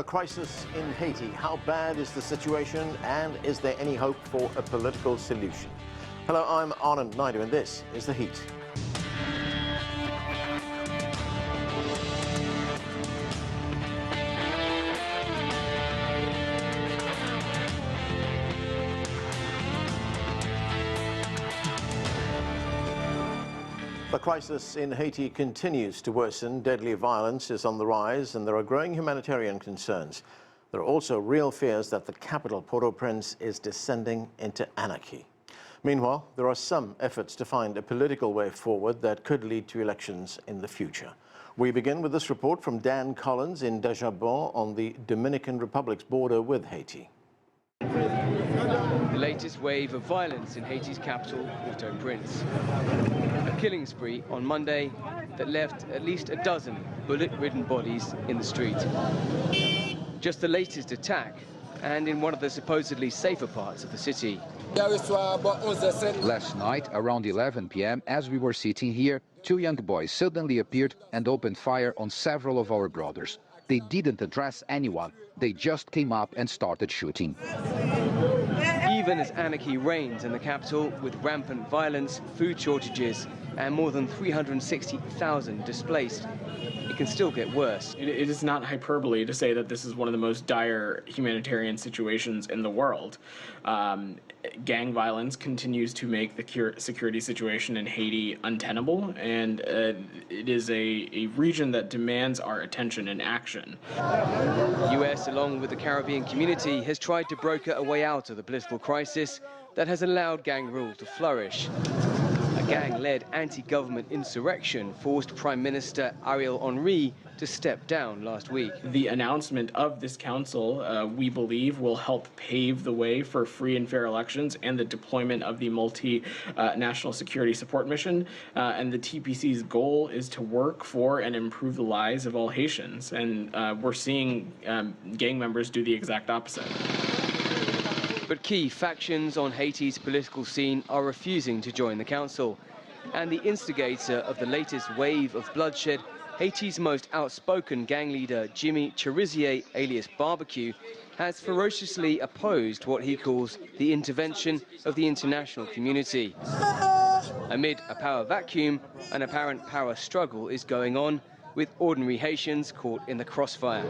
The crisis in Haiti. How bad is the situation, and is there any hope for a political solution? Hello, I'm Anand Naidu, and this is The Heat. The crisis in Haiti continues to worsen. Deadly violence is on the rise, and there are growing humanitarian concerns. There are also real fears that the capital, Port-au-Prince, is descending into anarchy. Meanwhile, there are some efforts to find a political way forward that could lead to elections in the future. We begin with this report from Dan Collins in Dajabon on the Dominican Republic's border with Haiti. The latest wave of violence in Haiti's capital, Port-au-Prince. A killing spree on Monday that left at least a dozen bullet-ridden bodies in the street. Just the latest attack, and in one of the supposedly safer parts of the city. Last night, around 11 p.m., as we were sitting here, two young boys suddenly appeared and opened fire on several of our brothers. They didn't address anyone. They just came up and started shooting. Even as anarchy reigns in the capital, with rampant violence, food shortages, and more than 360,000 displaced, it can still get worse. It is not hyperbole to say that this is one of the most dire humanitarian situations in the world. Gang violence continues to make the security situation in Haiti untenable, and it is a region that demands our attention and action. The U.S., along with the Caribbean community, has tried to broker a way out of the political crisis that has allowed gang rule to flourish. A gang-led anti-government insurrection forced Prime Minister Ariel Henry to step down last week. The announcement of this council, we believe, will help pave the way for free and fair elections and the deployment of the multi-national security support mission. And the TPC's goal is to work for and improve the lives of all Haitians. And we're seeing gang members do the exact opposite. But key factions on Haiti's political scene are refusing to join the council. And the instigator of the latest wave of bloodshed, Haiti's most outspoken gang leader, Jimmy Cherizier, alias Barbecue, has ferociously opposed what he calls the intervention of the international community. Amid a power vacuum, an apparent power struggle is going on, with ordinary Haitians caught in the crossfire.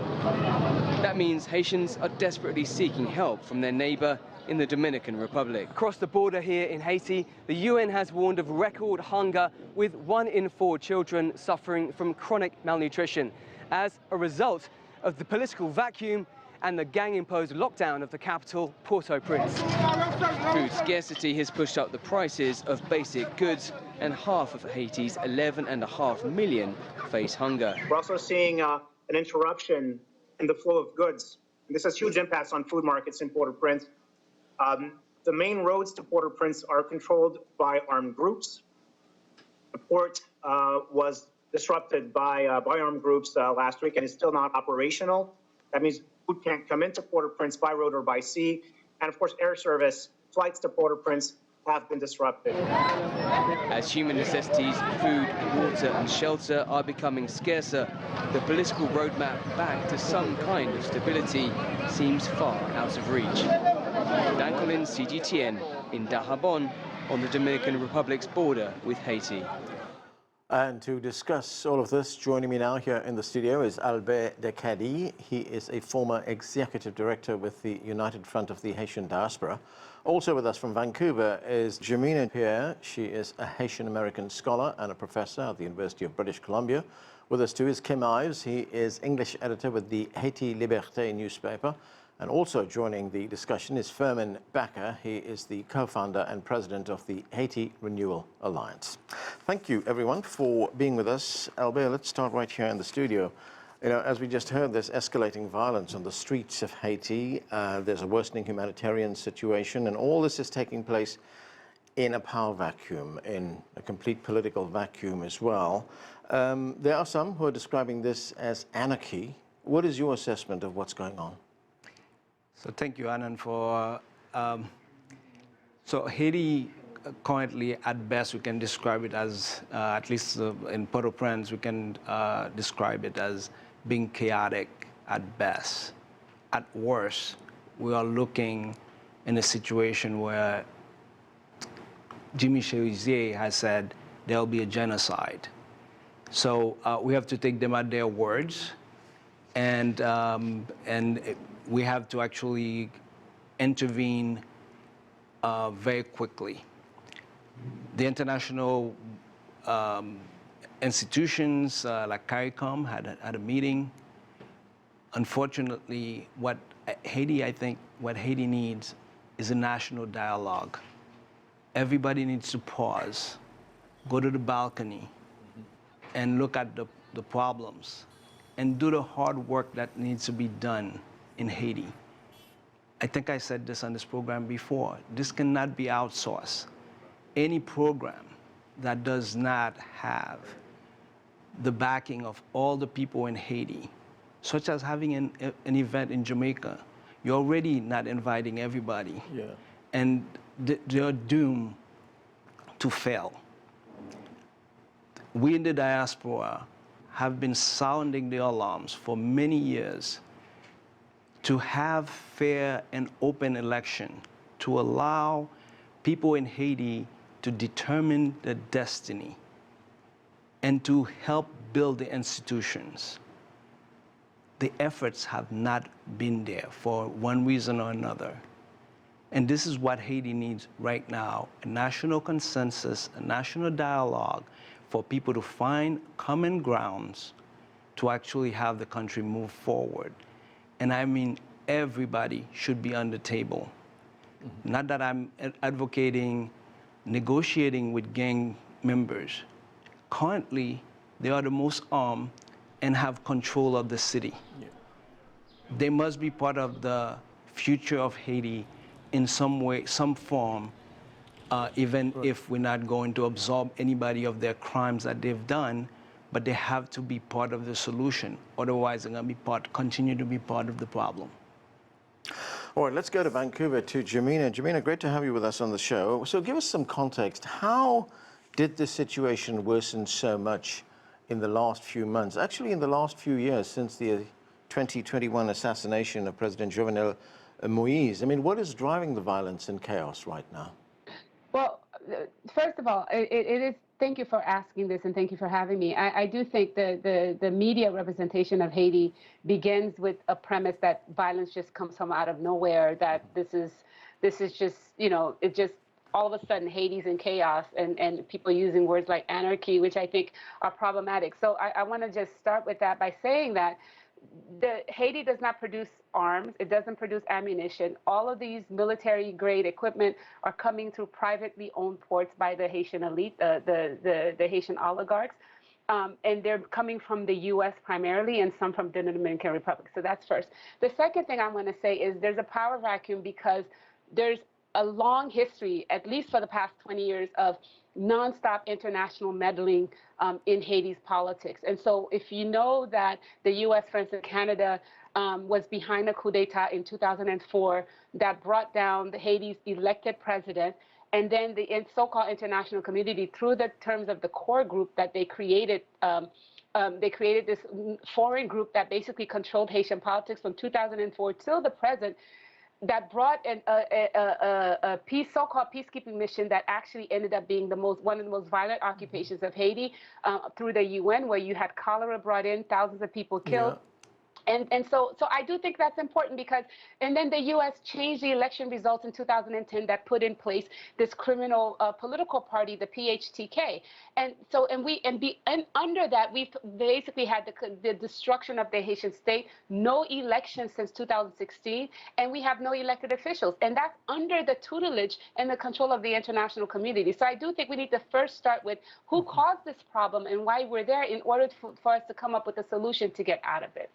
That means Haitians are desperately seeking help from their neighbor in the Dominican Republic. Across the border here in Haiti, the UN has warned of record hunger, with 1 in 4 children suffering from chronic malnutrition as a result of the political vacuum and the gang-imposed lockdown of the capital, Port-au-Prince. Food scarcity has pushed up the prices of basic goods, and half of Haiti's 11.5 million face hunger. We're also seeing an interruption in the flow of goods. This has huge impacts on food markets in Port-au-Prince. The main roads to Port-au-Prince are controlled by armed groups. The port was disrupted by armed groups last week and is still not operational. That means food can't come into Port-au-Prince by road or by sea. And of course, air service flights to Port-au-Prince have been disrupted. As human necessities, food, water and shelter are becoming scarcer, the political roadmap back to some kind of stability seems far out of reach. Dan Collins, CGTN, in Dajabon, on the Dominican Republic's border with Haiti. And to discuss all of this, joining me now here in the studio is Albert DeCady. He is a former executive director with the United Front of the Haitian Diaspora. Also with us from Vancouver is Jemima Pierre. She is a Haitian-American scholar and a professor at the University of British Columbia. With us too is Kim Ives. He is English editor with the Haiti Liberte newspaper. And also joining the discussion is Firmin Backer. He is the co-founder and president of the Haiti Renewal Alliance. Thank you, everyone, for being with us. Albert, let's start right here in the studio. You know, as we just heard, there's escalating violence on the streets of Haiti. There's a worsening humanitarian situation, and all this is taking place in a power vacuum, in a complete political vacuum as well. There are some who are describing this as anarchy. What is your assessment of what's going on? So thank you, Anand, for so Haiti currently, at best, we can describe it as, at least in Port-au-Prince, we can describe it as being chaotic at best. at worst, we are looking in a situation where Jimmy Cherizier has said there'll be a genocide. So we have to take them at their words, and we have to actually intervene very quickly. The international institutions like CARICOM had a meeting. Unfortunately, what Haiti needs is a national dialogue. Everybody needs to pause, go to the balcony, and look at the problems, and do the hard work that needs to be done in Haiti. I think I said this on this program before. This cannot be outsourced. Any program that does not have the backing of all the people in Haiti, such as having an event in Jamaica, you're already not inviting everybody. Yeah. And they're doomed to fail. We in the diaspora have been sounding the alarms for many years to have fair and open election, to allow people in Haiti to determine their destiny and to help build the institutions. The efforts have not been there for one reason or another. And this is what Haiti needs right now, a national consensus, a national dialogue for people to find common grounds to actually have the country move forward. And I mean, everybody should be on the table. Mm-hmm. Not that I'm advocating negotiating with gang members. Currently, they are the most armed and have control of the city. Yeah. They must be part of the future of Haiti in some way, some form, even if we're not going to absorb anybody of their crimes that they've done, but they have to be part of the solution. Otherwise, they're going to be continue to be part of the problem. All right, let's go to Vancouver to Jemima. Jemima, great to have you with us on the show. So give us some context. How did the situation worsen so much in the last few months, actually in the last few years since the 2021 assassination of President Jovenel Moïse? I mean, what is driving the violence and chaos right now? Well, first of all, it is. Thank you for asking this, and thank you for having me. I do think the media representation of Haiti begins with a premise that violence just comes from out of nowhere. That this is just, you know, it just all of a sudden Haiti's in chaos, and people using words like anarchy, which I think are problematic. So I want to just start with that by saying that Haiti does not produce arms. It doesn't produce ammunition. All of these military-grade equipment are coming through privately owned ports by the Haitian elite, the Haitian oligarchs, and they're coming from the U.S. primarily, and some from the Dominican Republic. So that's first. The second thing I want to say is there's a power vacuum because there's a long history, at least for the past 20 years, of nonstop international meddling in Haiti's politics. And so if you know that the U.S., France, and Canada was behind a coup d'etat in 2004 that brought down Haiti's elected president, and then the so-called international community, through the terms of the core group that they created this foreign group that basically controlled Haitian politics from 2004 till the present, that brought a so-called peacekeeping mission that actually ended up being one of the most violent occupations of Haiti through the UN, where you had cholera brought in, thousands of people killed. Yeah. And so I do think that's important because, and then the U.S. changed the election results in 2010 that put in place this criminal political party, the PHTK. And so, and under that, we've basically had the destruction of the Haitian state, no elections since 2016, and we have no elected officials. And that's under the tutelage and the control of the international community. So I do think we need to first start with who caused this problem and why we're there in order for us to come up with a solution to get out of it.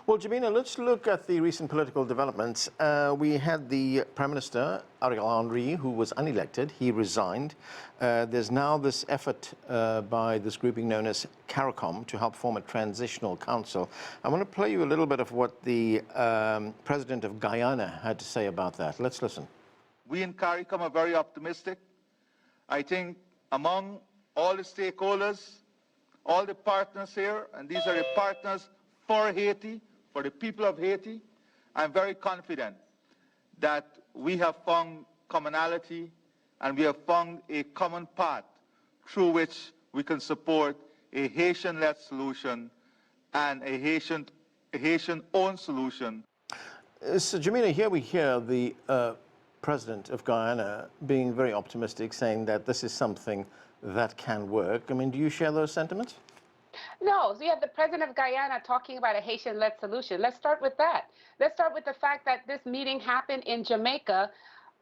Well, Jemima, let's look at the recent political developments. We had the Prime Minister, Ariel Henry, who was unelected. He resigned. There's now this effort by this grouping known as CARICOM to help form a transitional council. I want to play you a little bit of what the President of Guyana had to say about that. Let's listen. We in CARICOM are very optimistic. I think among all the stakeholders, all the partners here, and these are the partners for Haiti, for the people of Haiti, I'm very confident that we have found commonality and we have found a common path through which we can support a Haitian-led solution and a Haitian-owned solution. So, Jemima, here we hear the president of Guyana being very optimistic, saying that this is something that can work. I mean, do you share those sentiments? No, so you have the president of Guyana talking about a Haitian-led solution. Let's start with that. Let's start with the fact that this meeting happened in Jamaica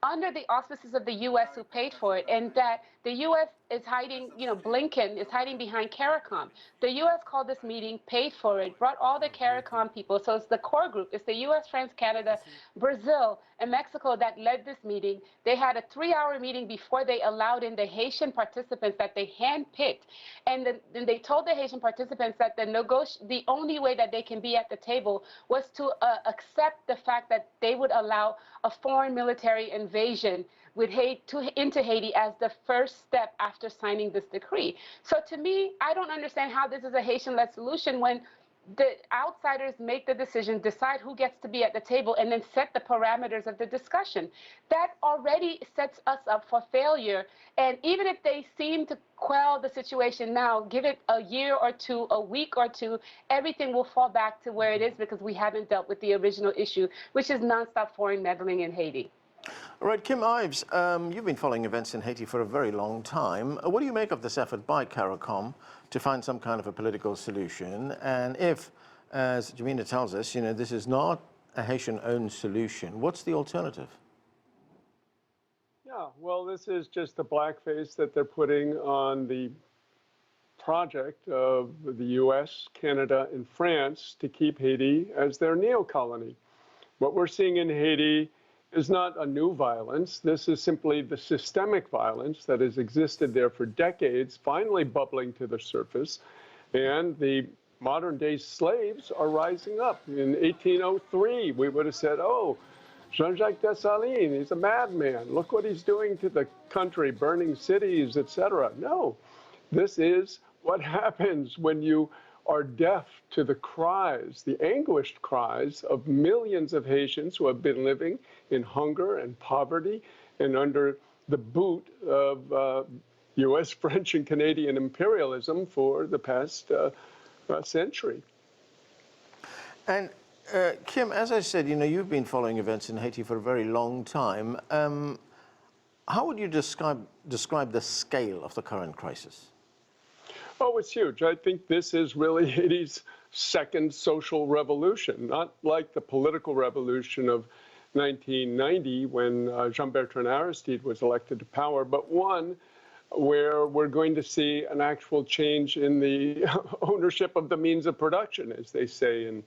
under the auspices of the U.S. who paid for it, and that the U.S. is hiding, Blinken is hiding behind CARICOM. The U.S. called this meeting, paid for it, brought all the CARICOM people. So it's the core group. It's the U.S., France, Canada, Brazil, and Mexico that led this meeting. They had a 3-hour meeting before they allowed in the Haitian participants that they handpicked. And then they told the Haitian participants that the only way that they can be at the table was to accept the fact that they would allow a foreign military invasion into Haiti as the first step after signing this decree. So to me, I don't understand how this is a Haitian-led solution when the outsiders make the decision, decide who gets to be at the table, and then set the parameters of the discussion. That already sets us up for failure. And even if they seem to quell the situation now, give it a year or two, a week or two, everything will fall back to where it is because we haven't dealt with the original issue, which is nonstop foreign meddling in Haiti. All right, Kim Ives, you've been following events in Haiti for a very long time. What do you make of this effort by CARICOM to find some kind of a political solution? And if, as Jemima tells us, this is not a Haitian-owned solution, what's the alternative? Yeah, well, this is just the blackface that they're putting on the project of the U.S., Canada, and France to keep Haiti as their neo-colony. What we're seeing in Haiti is not a new violence. This is simply the systemic violence that has existed there for decades, finally bubbling to the surface. And the modern-day slaves are rising up. In 1803, we would have said, oh, Jean-Jacques Dessalines, he's a madman. Look what he's doing to the country, burning cities, etc. No, this is what happens when you are deaf to the cries, the anguished cries of millions of Haitians who have been living in hunger and poverty and under the boot of U.S., French, and Canadian imperialism for the past century. And Kim, as I said, you've been following events in Haiti for a very long time. How would you describe the scale of the current crisis? Oh, it's huge. I think this is really Haiti's second social revolution, not like the political revolution of 1990 when Jean-Bertrand Aristide was elected to power, but one where we're going to see an actual change in the ownership of the means of production, as they say in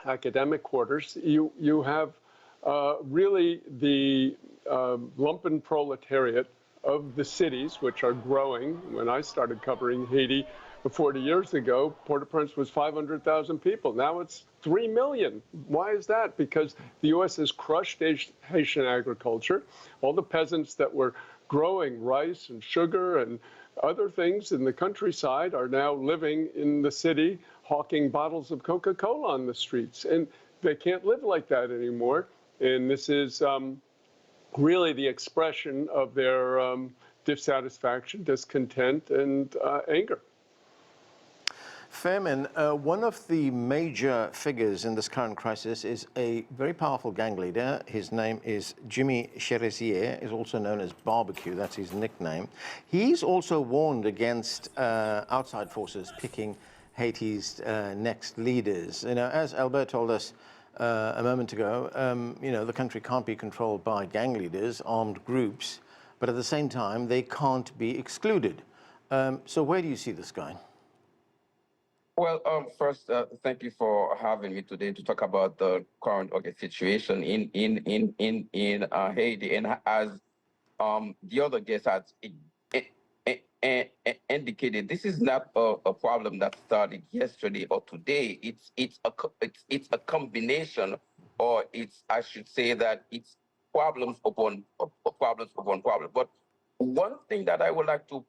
academic quarters. You have really the lumpen proletariat of the cities, which are growing. When I started covering Haiti 40 years ago, Port-au-Prince was 500,000 people. Now it's 3 million. Why is that? Because the U.S. has crushed Haitian agriculture. All the peasants that were growing rice and sugar and other things in the countryside are now living in the city, hawking bottles of Coca-Cola on the streets. And they can't live like that anymore. And this is really the expression of their dissatisfaction, discontent, and anger. Firmin, one of the major figures in this current crisis is a very powerful gang leader. His name is Jimmy Cherizier, is also known as Barbecue, that's his nickname. He's also warned against outside forces picking Haiti's next leaders. As Albert told us a moment ago, the country can't be controlled by gang leaders, armed groups, but at the same time, they can't be excluded. So where do you see this going? Well, first, thank you for having me today to talk about the current situation in Haiti. And as the other guest has indicated, this is not a problem that started yesterday or today. It's a combination, or I should say that it's problems upon problems. But one thing that I would like to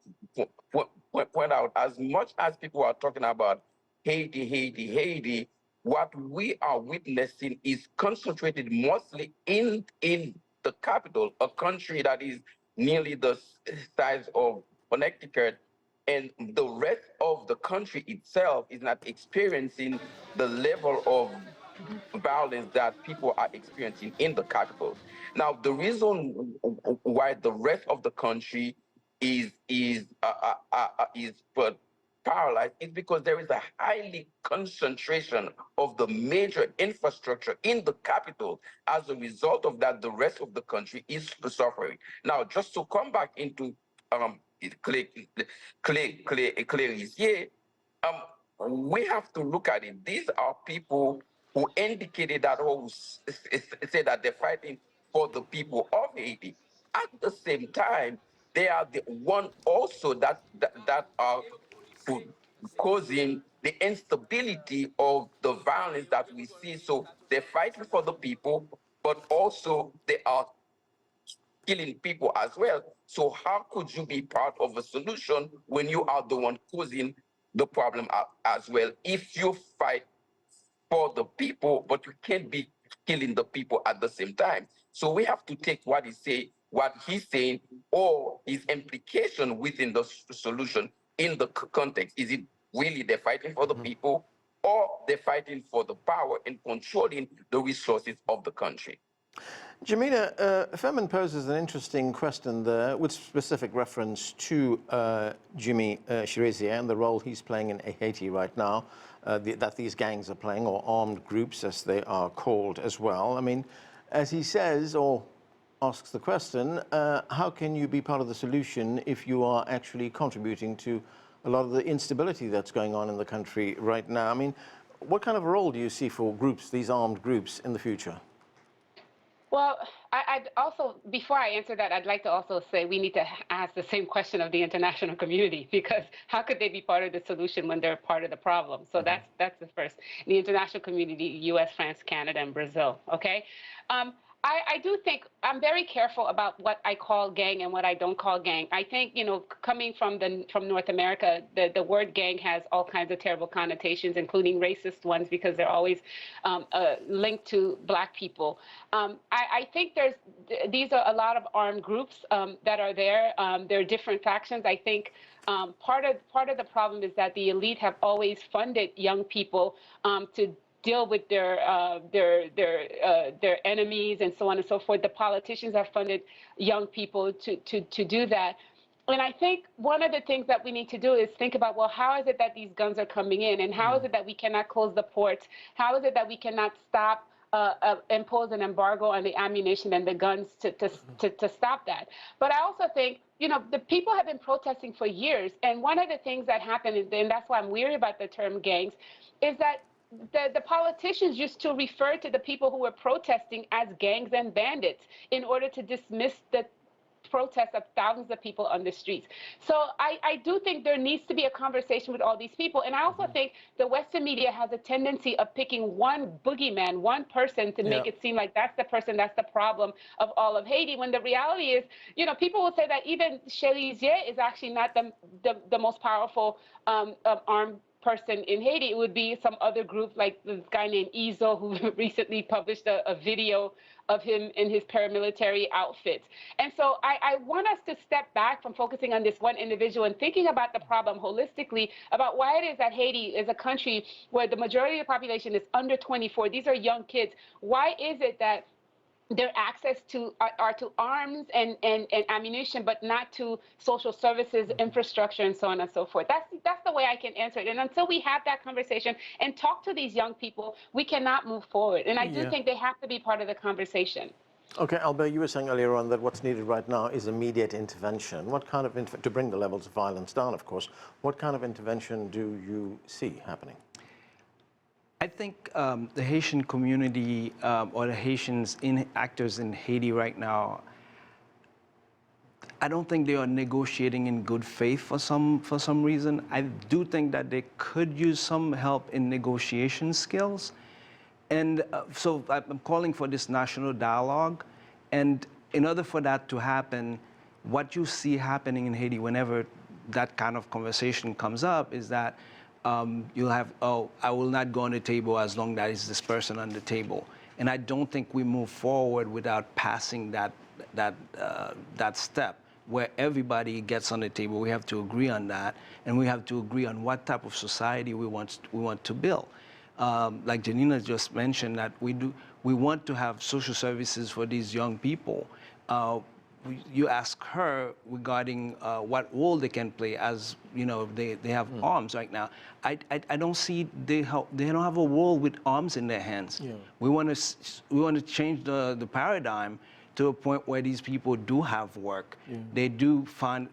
point out, as much as people are talking about Haiti, what we are witnessing is concentrated mostly in the capital, a country that is nearly the size of Connecticut, and the rest of the country itself is not experiencing the level of violence that people are experiencing in the capital. Now, the reason why the rest of the country is but paralyzed is because there is a highly concentration of the major infrastructure in the capital. As a result of that, the rest of the country is suffering. Now, just to come back into Clarice, we have to look at it. These are people who indicated that, or say that they're fighting for the people of Haiti. At the same time, they are the one also that are causing the instability of the violence that we see. So they're fighting for the people, but also they are killing people as well. So how could you be part of a solution when you are the one causing the problem as well? If you fight for the people, but you can't be killing the people at the same time. So we have to take what he's saying, or his implication within the solution in the context. Is it really they're fighting for the people, or they're fighting for the power and controlling the resources of the country? Jemima, Firmin poses an interesting question there with specific reference to Jimmy Cherizier and the role he's playing in Haiti right now, that these gangs are playing, or armed groups as they are called as well. I mean, as he says, or asks the question, how can you be part of the solution if you are actually contributing to a lot of the instability that's going on in the country right now? I mean, what kind of role do you see for groups, these armed groups, in the future? Well, I'd also, before I answer that, I'd like to also say we need to ask the same question of the international community, because how could they be part of the solution when they're part of the problem? So that's the first. The international community, US, France, Canada, and Brazil, okay? I do think I'm very careful about what I call gang and what I don't call gang. I think, you know, coming from North America, the word gang has all kinds of terrible connotations, including racist ones, because they're always linked to Black people. I think these are a lot of armed groups that are there. There are different factions. I think part of the problem is that the elite have always funded young people to deal with their enemies and so on and so forth. The politicians have funded young people to do that. And I think one of the things that we need to do is think about, well, how is it that these guns are coming in? And how is it that we cannot close the ports? How is it that we cannot stop, impose an embargo on the ammunition and the guns to stop that? But I also think, you know, the people have been protesting for years. And one of the things that happened, and that's why I'm weary about the term gangs, is that the politicians used to refer to the people who were protesting as gangs and bandits in order to dismiss the protests of thousands of people on the streets. So I do think there needs to be a conversation with all these people. And I also think the Western media has a tendency of picking one boogeyman, one person, to make it seem like that's the person, that's the problem of all of Haiti, when the reality is, you know, people will say that even Cherizier is actually not the most powerful armed person in Haiti. It would be some other group, like this guy named Ives, who recently published a video of him in his paramilitary outfits. And so I want us to step back from focusing on this one individual and thinking about the problem holistically, about why it is that Haiti is a country where the majority of the population is under 24. These are young kids. Why is it that their access are to arms and ammunition, but not to social services, infrastructure, and so on and so forth? That's the way I can answer it. And until we have that conversation and talk to these young people, we cannot move forward. And I do think they have to be part of the conversation. Okay, Albert, you were saying earlier on that what's needed right now is immediate intervention. What kind of, to bring the levels of violence down, of course, what kind of intervention do you see happening? I think the Haitian community or the Haitians actors in Haiti right now, I don't think they are negotiating in good faith for some reason. I do think that they could use some help in negotiation skills. And so I'm calling for this national dialogue. And in order for that to happen, what you see happening in Haiti whenever that kind of conversation comes up is that you'll have, oh, I will not go on the table as long as this person on the table. And I don't think we move forward without passing that step where everybody gets on the table. We have to agree on that, and we have to agree on what type of society we want to build. Like Janina just mentioned, that we want to have social services for these young people. You ask her regarding what role they can play, as you know, they have arms right now. I don't see they don't have a role with arms in their hands. Yeah. We want to change the paradigm to a point where these people do have work. Yeah.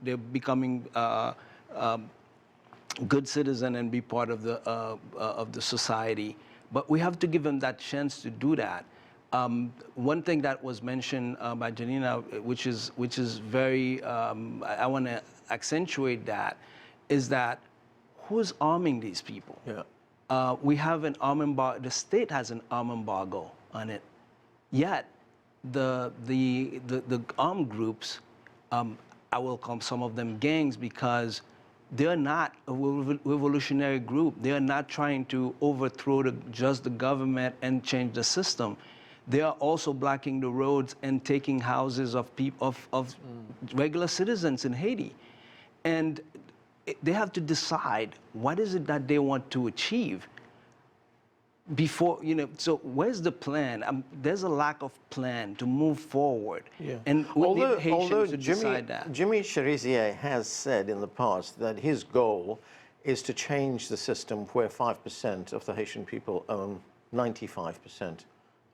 They're becoming good citizen and be part of the society. But we have to give them that chance to do that. One thing that was mentioned by Janina, which is very, I want to accentuate that, is that who's arming these people? Yeah. We have an arm embargo. The state has an arm embargo on it. Yet, the armed groups, I will call some of them gangs, because they're not a revolutionary group. They are not trying to overthrow just the government and change the system. They are also blocking the roads and taking houses of regular citizens in Haiti. And they have to decide what is it that they want to achieve before, you know, so where's the plan? There's a lack of plan to move forward. Yeah. And we need Haitians to decide that. Jimmy Cherizier has said in the past that his goal is to change the system where 5% of the Haitian people own 95%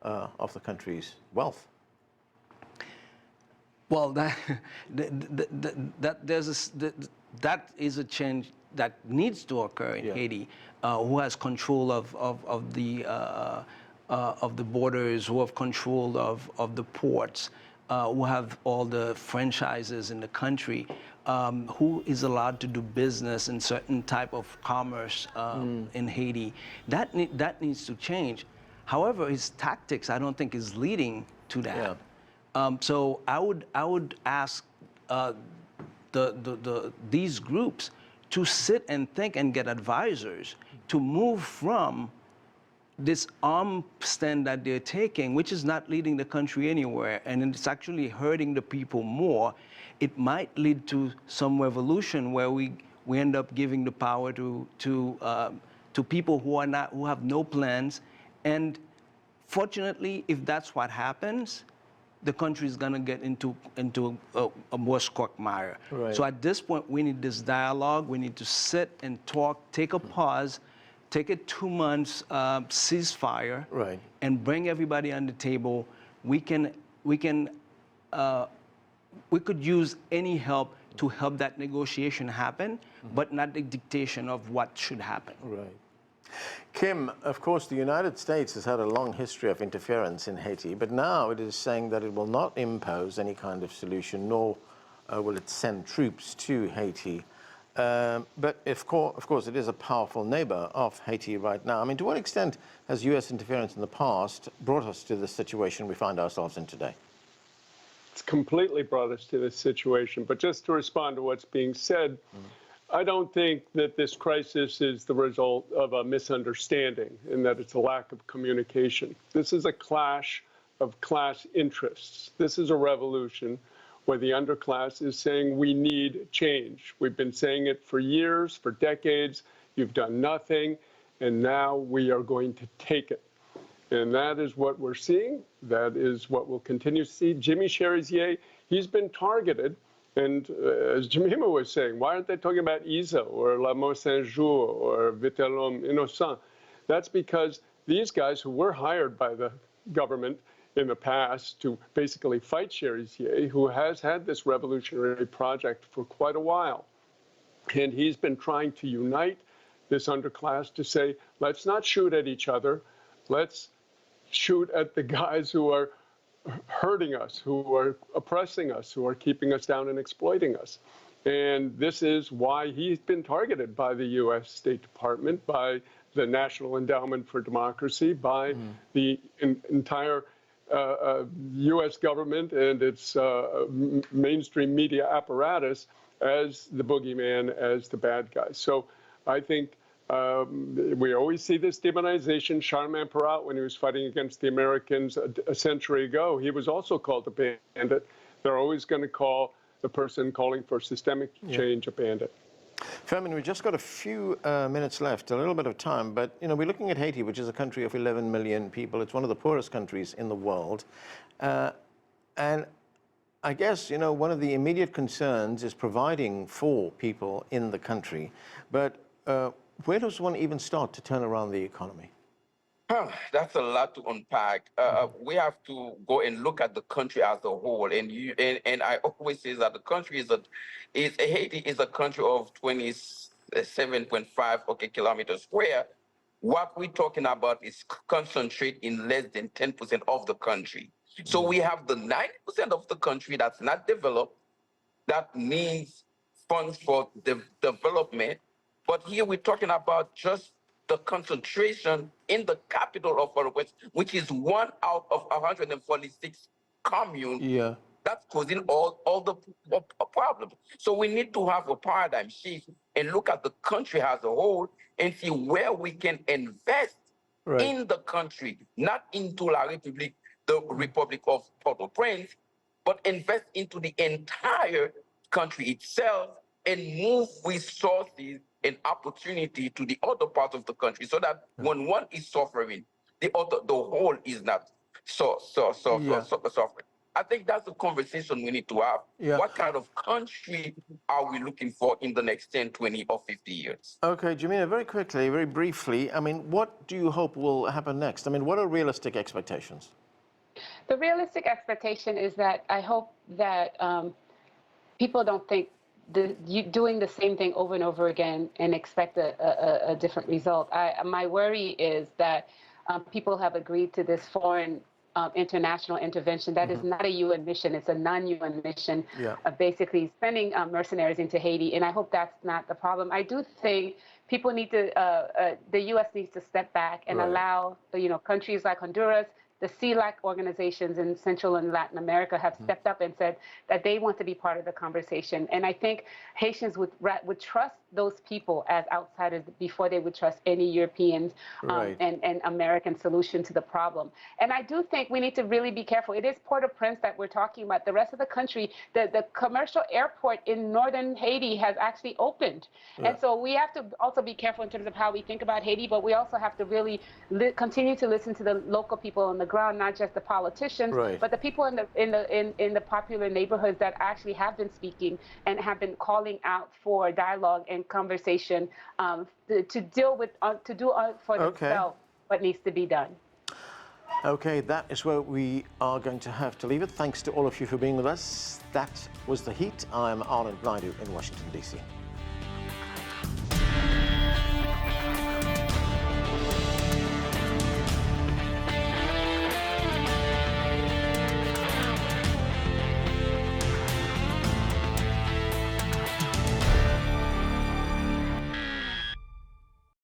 of the country's wealth. Well, that is a change that needs to occur in Haiti. Who has control of the borders, who have control of the ports, who have all the franchises in the country, who is allowed to do business in certain type of commerce in Haiti. That needs to change. However, his tactics, I don't think, is leading to that. Yeah. So I would ask these groups to sit and think and get advisors to move from this arm stand that they're taking, which is not leading the country anywhere, and it's actually hurting the people more. It might lead to some revolution where we end up giving the power to people who have no plans. And fortunately, if that's what happens, the country is going to get into a worse quagmire. Right. So at this point, we need this dialogue. We need to sit and talk, take a pause, take a 2 months ceasefire, right, and bring everybody on the table. We could use any help to help that negotiation happen, but not the dictation of what should happen. Right. Kim, of course, the United States has had a long history of interference in Haiti, but now it is saying that it will not impose any kind of solution, nor will it send troops to Haiti. But of course, it is a powerful neighbor of Haiti right now. I mean, to what extent has U.S. interference in the past brought us to the situation we find ourselves in today? It's completely brought us to this situation. But just to respond to what's being said, I don't think that this crisis is the result of a misunderstanding and that it's a lack of communication. This is a clash of class interests. This is a revolution where the underclass is saying we need change. We've been saying it for years, for decades. You've done nothing, and now we are going to take it. And that is what we're seeing. That is what we'll continue to see. Jimmy Cherizier, he's been targeted. And as Jemima was saying, why aren't they talking about Isa or L'Amour Saint-Jour or Vitellum Innocent? That's because these guys who were hired by the government in the past to basically fight Cherizier, who has had this revolutionary project for quite a while. And he's been trying to unite this underclass to say, let's not shoot at each other. Let's shoot at the guys who are hurting us, who are oppressing us, who are keeping us down and exploiting us. And this is why he's been targeted by the U.S. State Department, by the National Endowment for Democracy, by the entire U.S. government and its mainstream media apparatus as the boogeyman, as the bad guy. So I think We always see this demonization. Charlemagne Perrault, when he was fighting against the Americans a century ago, he was also called a bandit. They're always going to call the person calling for systemic change a bandit. Firmin, we've just got a few minutes left, a little bit of time, but you know, we're looking at Haiti, which is a country of 11 million people. It's one of the poorest countries in the world. And I guess, you know, one of the immediate concerns is providing for people in the country. But where does one even start to turn around the economy? That's a lot to unpack. We have to go and look at the country as a whole. And I always say that the country Haiti is a country of 27.5 kilometers square. What we're talking about is concentrate in less than 10% of the country. So we have the 90% of the country that's not developed, that needs funds for development. But here we're talking about just the concentration in the capital of Port-au-Prince, which is 1 out of 146 communes. Yeah. That's causing all the problems. So we need to have a paradigm shift and look at the country as a whole and see where we can invest in the country, not into La République, the Republic of Port-au-Prince, but invest into the entire country itself and move resources and opportunity to the other parts of the country, so that when one is suffering, the whole is not suffering. I think that's the conversation we need to have. Yeah. What kind of country are we looking for in the next 10, 20, or 50 years? Okay, Jemima, very quickly, very briefly, I mean, what do you hope will happen next? I mean, what are realistic expectations? The realistic expectation is that I hope that people don't think doing the same thing over and over again and expect a different result. My worry is that people have agreed to this foreign international intervention. That is not a UN mission. It's a non-UN mission, basically sending mercenaries into Haiti. And I hope that's not the problem. I do think people need to, the U.S. needs to step back and allow, you know, countries like Honduras, the CELAC organizations in Central and Latin America have stepped up and said that they want to be part of the conversation. And I think Haitians would trust those people as outsiders before they would trust any Europeans and American solution to the problem. And I do think we need to really be careful. It is Port-au-Prince that we're talking about. The rest of the country, the commercial airport in northern Haiti has actually opened. And so we have to also be careful in terms of how we think about Haiti, but we also have to really continue to listen to the local people on the ground, not just the politicians, but the people in the popular neighborhoods that actually have been speaking and have been calling out for dialogue and conversation to deal with, to do for themselves what needs to be done. Okay, that is where we are going to have to leave it. Thanks to all of you for being with us. That was The Heat. I'm Arnold Naidu in Washington, D.C.